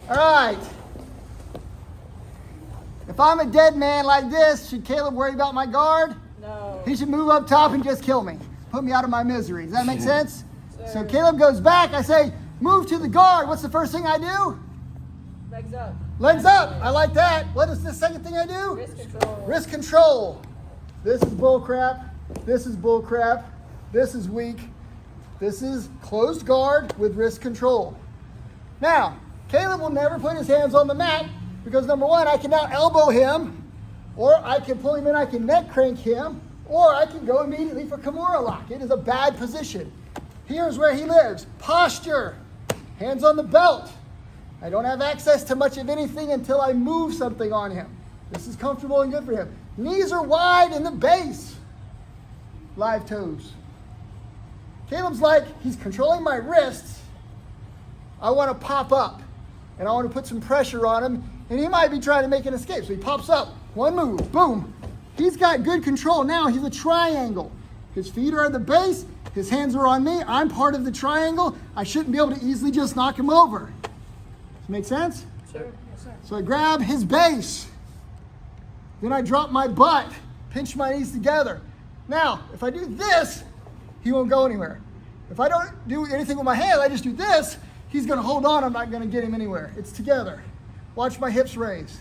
All right. If I'm a dead man like this, should Caleb worry about my guard? No. He should move up top and just kill me. Put me out of my misery. Does that make sense? So Caleb goes back. I say, move to the guard. What's the first thing I do? Legs up. Legs up. I like that. What is the second thing I do? Wrist control. Wrist control. This is bull crap. This is bull crap. This is weak. This is closed guard with wrist control. Now, Caleb will never put his hands on the mat because number one, I can now elbow him, or I can pull him in, I can neck crank him, or I can go immediately for Kimura lock. It is a bad position. Here's where he lives. Posture. Hands on the belt. I don't have access to much of anything until I move something on him. This is comfortable and good for him. Knees are wide in the base. Live toes. Caleb's like, he's controlling my wrists. I want to pop up, and I want to put some pressure on him, and he might be trying to make an escape. So he pops up. One move. Boom. He's got good control now. He's a triangle. His feet are at the base. His hands are on me. I'm part of the triangle. I shouldn't be able to easily just knock him over. Does it make sense? Sure. Yes, sir. So I grab his base. Then I drop my butt, pinch my knees together. Now, if I do this, he won't go anywhere. If I don't do anything with my hands, I just do this, he's going to hold on. I'm not going to get him anywhere. It's together. Watch my hips raise.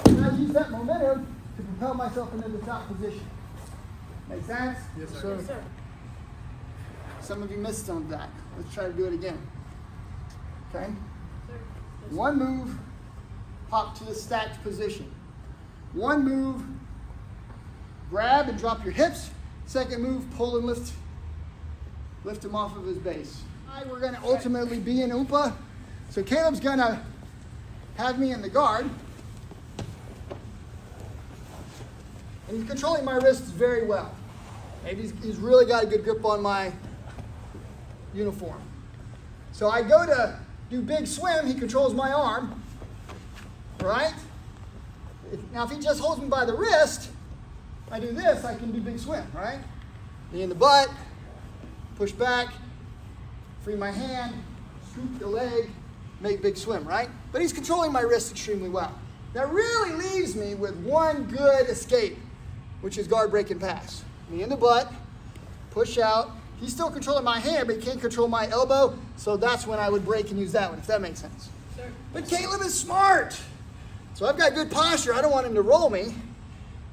And I use that momentum to propel myself into the top position. Make sense? Yes, sir. Yes, sir. Some of you missed some of that. Let's try to do it again. Okay? Sir. One move, pop to the stacked position. One move, grab and drop your hips. Second move, pull and lift him off of his base. We're going to ultimately be in Umpa. So Caleb's going to have me in the guard. And he's controlling my wrists very well. Maybe he's really got a good grip on my uniform. So I go to do big swim, he controls my arm, right? Now if he just holds me by the wrist, I do this, I can do big swim, right? Knee in the butt, push back, free my hand, scoop the leg, make big swim, right? But he's controlling my wrist extremely well. That really leaves me with one good escape, which is guard break and pass. Knee in the butt, push out. He's still controlling my hand, but he can't control my elbow, so that's when I would break and use that one, if that makes sense. Sir. But Caleb is smart. So I've got good posture. I don't want him to roll me.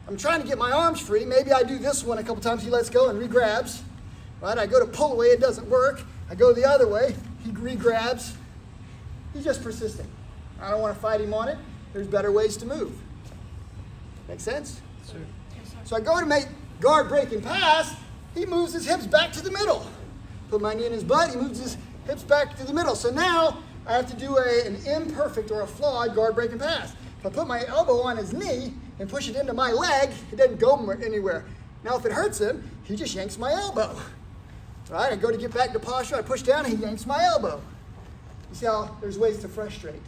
I'm trying to get my arms free. Maybe I do this one a couple times. He lets go and re-grabs. Right? I go to pull away. It doesn't work. I go the other way. He re-grabs. He's just persistent. I don't want to fight him on it. There's better ways to move. Make sense? Sir. So I go to make guard break and pass. He moves his hips back to the middle. Put my knee in his butt. He moves his hips back to the middle. So now I have to do an imperfect or a flawed guard break and pass. If I put my elbow on his knee and push it into my leg, it doesn't go anywhere. Now if it hurts him, he just yanks my elbow. Right? I go to get back to posture. I push down and he yanks my elbow. You see how there's ways to frustrate.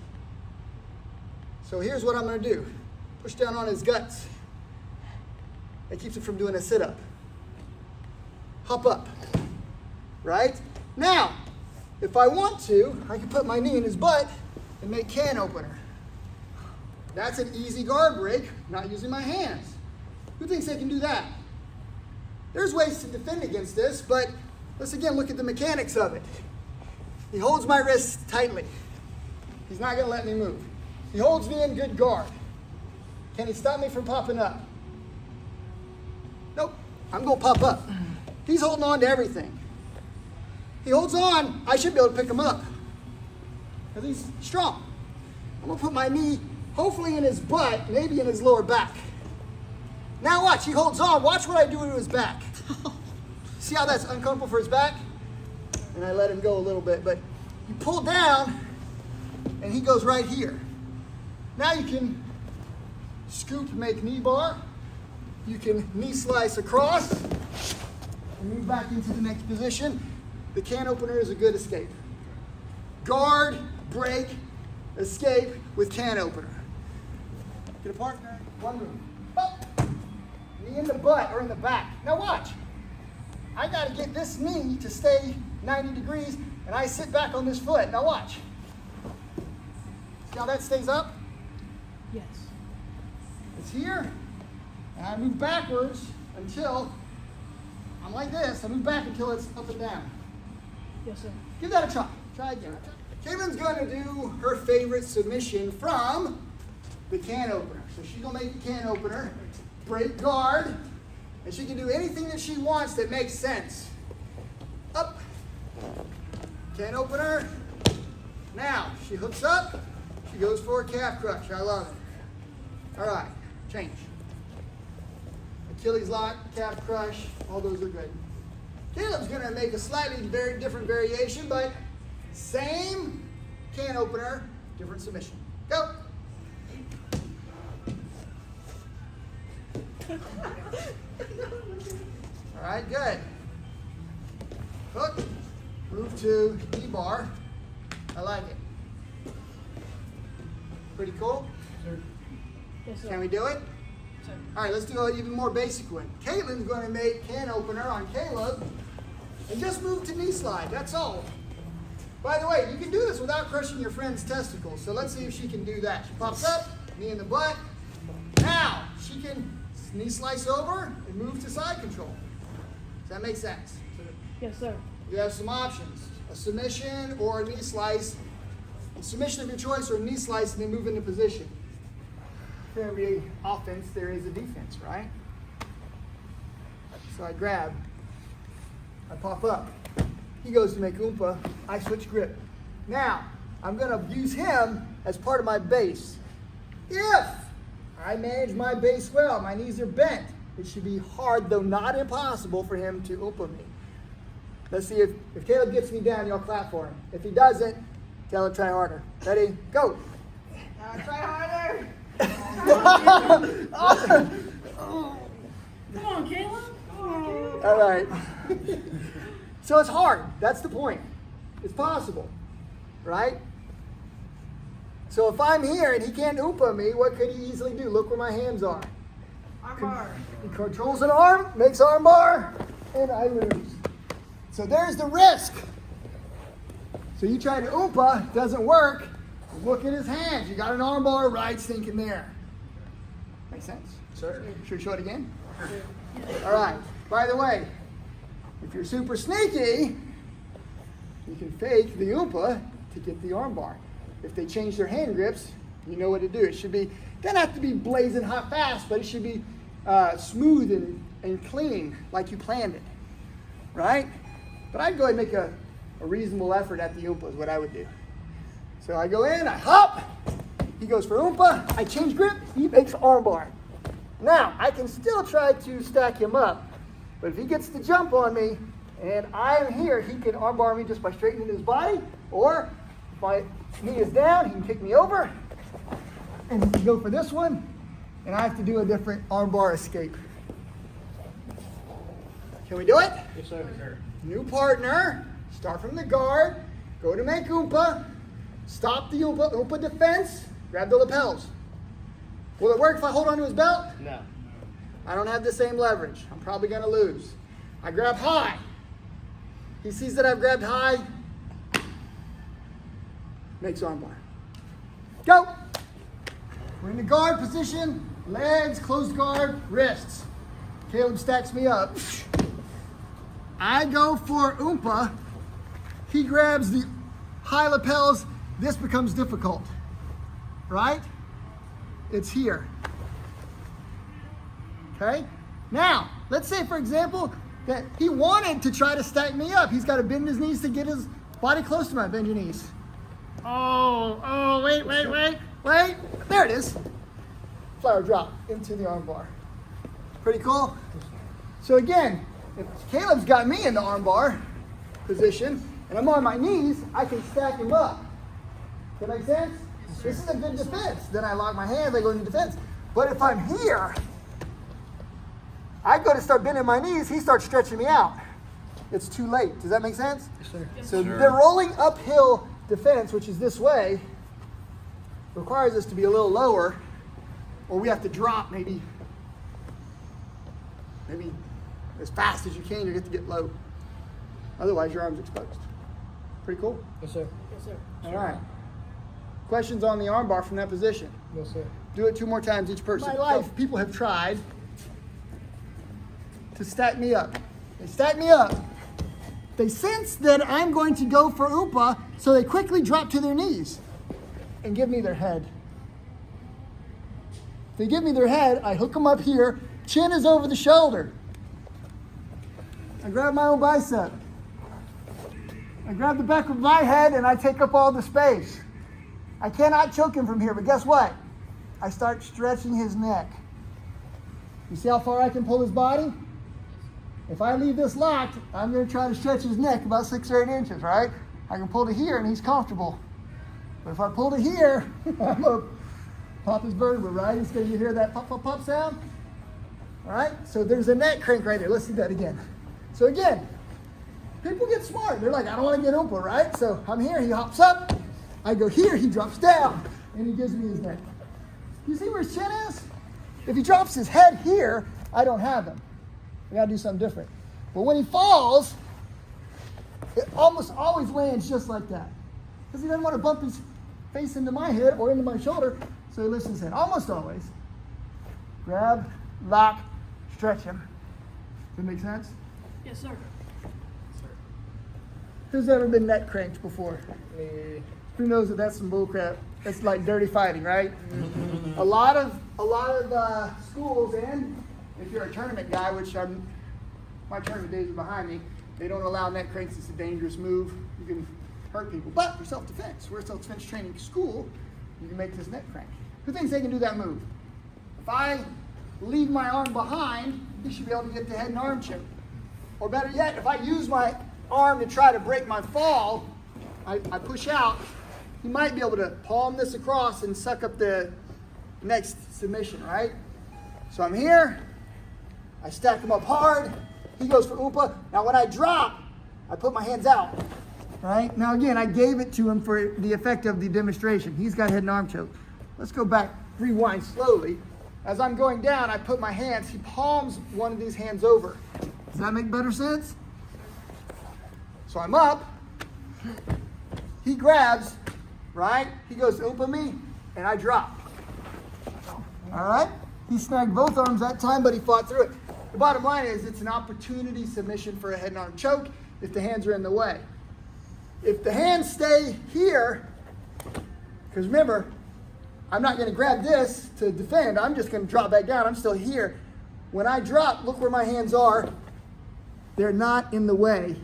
So here's what I'm going to do. Push down on his guts. That keeps him from doing a sit-up. Hop up. Right? Now, if I want to, I can put my knee in his butt and make can opener. That's an easy guard break, not using my hands. Who thinks they can do that? There's ways to defend against this, but let's again look at the mechanics of it. He holds my wrists tightly. He's not going to let me move. He holds me in good guard. Can he stop me from popping up? Nope. I'm going to pop up. He's holding on to everything. He holds on, I should be able to pick him up. Because he's strong. I'm going to put my knee hopefully in his butt, maybe in his lower back. Now watch, he holds on. Watch what I do to his back. See how that's uncomfortable for his back? And I let him go a little bit, but you pull down and he goes right here. Now you can scoop, make Kneebar. You can knee slice across and move back into the next position. The can opener is a good escape. Guard, break, escape with can opener. Get apart. One move. Up. Knee in the butt or in the back. Now watch. I got to get this knee to stay 90 degrees, and I sit back on this foot. Now watch. See how that stays up? Yes. It's here. And I move backwards until I'm like this. I move back until it's up and down. Yes, sir. Give that a try. Try again. Caitlin's going to do her favorite submission from the can opener. So she's going to make the can opener, break guard, and she can do anything that she wants that makes sense. Up. Can opener. Now, she hooks up. She goes for a calf crush. I love it. All right. Change. Achilles lock, calf crush, all those are good. Caleb's going to make a slightly very different variation, but same can opener, different submission. Go. All right, good. Hook, move to Kneebar. I like it. Pretty cool. Yes, sir. Can we do it? Sir. All right, let's do an even more basic one. Caitlin's going to make can opener on Caleb and just move to knee slide. That's all. By the way, you can do this without crushing your friend's testicles. So let's see if she can do that. She pops up, knee in the butt. Now, she can knee slice over and move to side control. Does that make sense? Yes, sir. You have some options. A submission or a knee slice. A submission of your choice or a knee slice and then move into position. For every offense, there is a defense, right? So I grab, I pop up. He goes to make Umpa, I switch grip. Now, I'm going to use him as part of my base. If I manage my base well, my knees are bent, it should be hard, though not impossible, for him to Umpa me. Let's see if Caleb gets me down, y'all clap for him. If he doesn't, tell him try harder. Ready? Go. Try harder. Come on, Caleb. All right. So it's hard. That's the point. It's possible, right? So if I'm here and he can't Umpa me, what could he easily do? Look where my hands are. Armbar. He controls an arm, makes armbar, and I lose. So there's the risk. So you try to Umpa, doesn't work. Look at his hands. You got an armbar right stinking there. Makes sense? Sir. Should we show it again? All right. By the way, if you're super sneaky, you can fake the Umpa to get the armbar. If they change their hand grips, you know what to do. It should be, doesn't have to be blazing hot fast, but it should be smooth and clean like you planned it, right? But I'd go ahead and make a reasonable effort at the Umpa is what I would do. So I go in, I hop, he goes for Umpa, I change grip, he makes armbar. Now, I can still try to stack him up, but if he gets the jump on me and I'm here, he can armbar me just by straightening his body, or if my knee is down, he can kick me over, and he can go for this one, and I have to do a different armbar escape. Can we do it? Yes, sir. Yes, sir. New partner, start from the guard, go to make Umpa, stop the Umpa defense, grab the lapels. Will it work if I hold onto his belt? No. I don't have the same leverage. I'm probably going to lose. I grab high. He sees that I've grabbed high, makes armbar. Go! We're in the guard position, legs, closed guard, wrists. Caleb stacks me up. I go for Umpa. He grabs the high lapels. This becomes difficult, right? It's here. Okay? Now, let's say, for example, that he wanted to try to stack me up. He's got to bend his knees to get his body close to my bend your knees. Wait. There it is. Flower drop into the armbar. Pretty cool. So again, if Caleb's got me in the armbar position and I'm on my knees, I can stack him up. Does that make sense? This is a good defense. Then I lock my hands, I go into defense. But if I'm here, I go to start bending my knees, he starts stretching me out. It's too late. Does that make sense? Yes, sir. So the rolling uphill defense, which is this way, requires us to be a little lower, or we have to drop maybe as fast as you can. You get to get low. Otherwise, your arm's exposed. Pretty cool? Yes, sir. Yes, sir. All right. Questions on the armbar from that position? No, sir. Do it 2 more times each person. In my life, people have tried to stack me up. They stack me up. They sense that I'm going to go for Umpa, so they quickly drop to their knees and give me their head. If they give me their head, I hook them up here. Chin is over the shoulder. I grab my own bicep. I grab the back of my head and I take up all the space. I cannot choke him from here, but guess what? I start stretching his neck. You see how far I can pull his body? If I leave this locked, I'm going to try to stretch his neck about 6 or 8 inches, right? I can pull to here and he's comfortable. But if I pull to here, I'm going to pop his vertebra, right? He's going to hear that pop, pop, pop sound. All right? So there's a neck crank right there. Let's do that again. So again, people get smart. They're like, I don't want to get Umpa, right? So I'm here, he hops up. I go here, he drops down, and he gives me his neck. You see where his chin is? If he drops his head here, I don't have him. I got to do something different. But when he falls, it almost always lands just like that. Because he doesn't want to bump his face into my head or into my shoulder, so he lifts his head. Almost always. Grab, lock, stretch him. Does that make sense? Yes, sir. Who's ever been neck cranked before? Who knows that that's some bullcrap? That's like dirty fighting, right? A lot of schools, and if you're a tournament guy, which my tournament days are behind me, they don't allow neck cranks. It's a dangerous move. You can hurt people. But for self-defense, we're a self-defense training school. You can make this neck crank. Who thinks they can do that move? If I leave my arm behind, he should be able to get the head and arm choke. Or better yet, if I use my arm to try to break my fall, I push out, he might be able to palm this across and suck up the next submission, right? So I'm here, I stack him up hard, he goes for Umpa. Now when I drop, I put my hands out, right? Now again, I gave it to him for the effect of the demonstration. He's got head and arm choke. Let's go back, rewind slowly. As I'm going down, I put my hands, he palms one of these hands over. Does that make better sense? So I'm up, he grabs, right? He goes to Umpa me, and I drop. All right? He snagged both arms that time, but he fought through it. The bottom line is it's an opportunity submission for a head and arm choke if the hands are in the way. If the hands stay here, because remember, I'm not going to grab this to defend. I'm just going to drop back down. I'm still here. When I drop, look where my hands are. They're not in the way.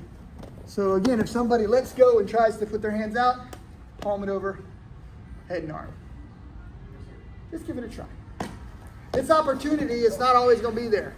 So again, if somebody lets go and tries to put their hands out, palm it over, head and arm. Just give it a try. It's opportunity. It's not always going to be there.